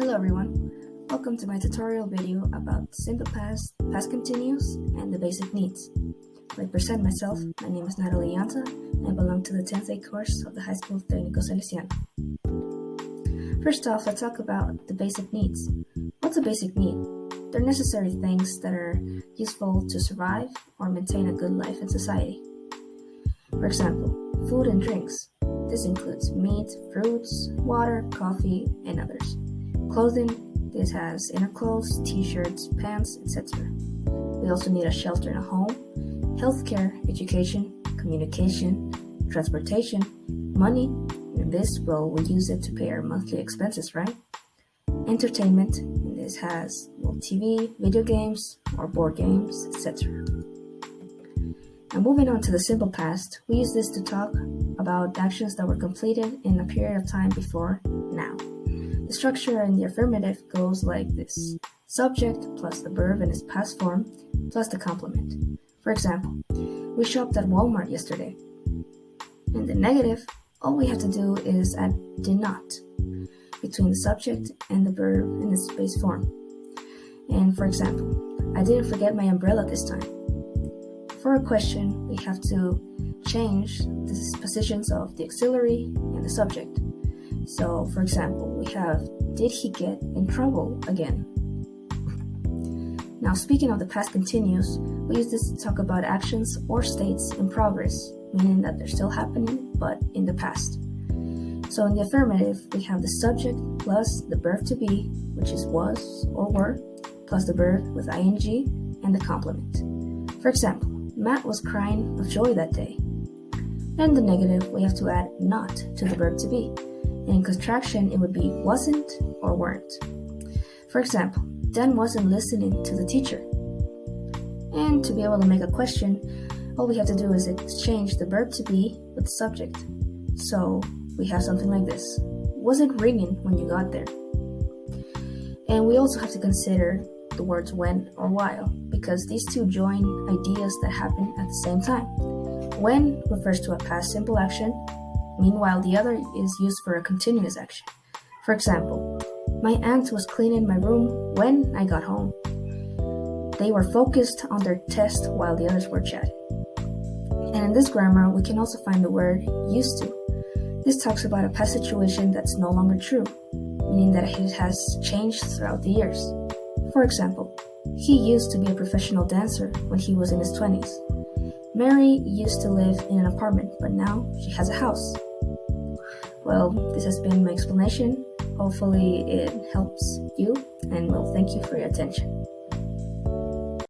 Hello everyone, welcome to my tutorial video about simple past, past continuous, and the basic needs. I present myself, my name is Natalie Yanta, and I belong to the 10th A course of the High School Técnico Salesiano. First off, let's talk about the basic needs. What's a basic need? They're necessary things that are useful to survive or maintain a good life in society. For example, food and drinks. This includes meat, fruits, water, coffee, and others. Clothing, this has inner clothes, t-shirts, pants, etc. We also need a shelter and a home, healthcare, education, communication, transportation, money, and this, well, we use it to pay our monthly expenses, right? Entertainment, and this has TV, video games, or board games, etc. Now moving on to the simple past, we use this to talk about actions that were completed in a period of time before now. The structure in the affirmative goes like this: subject plus the verb in its past form plus the complement. For example, we shopped at Walmart yesterday. In the negative, all we have to do is add did not between the subject and the verb in its base form. And for example, I didn't forget my umbrella this time. For a question, we have to change the positions of the auxiliary and the subject. So, for example, we have, did he get in trouble again? Now, speaking of the past continuous, we use this to talk about actions or states in progress, meaning that they're still happening, but in the past. So in the affirmative, we have the subject plus the verb to be, which is was or were, plus the verb with ing and the complement. For example, Matt was crying of joy that day. And in the negative, we have to add not to the verb to be. And in contraction, it would be wasn't or weren't. For example, Dan wasn't listening to the teacher. And to be able to make a question, all we have to do is exchange the verb to be with the subject. So we have something like this: was it ringing when you got there? And we also have to consider the words when or while, because these two join ideas that happen at the same time. When refers to a past simple action, meanwhile the other is used for a continuous action. For example, my aunt was cleaning my room when I got home. They were focused on their test while the others were chatting. And in this grammar, we can also find the word used to. This talks about a past situation that's no longer true, meaning that it has changed throughout the years. For example, he used to be a professional dancer when he was in his 20s. Mary used to live in an apartment, but now she has a house. Well, this has been my explanation. Hopefully it helps you, and well, thank you for your attention.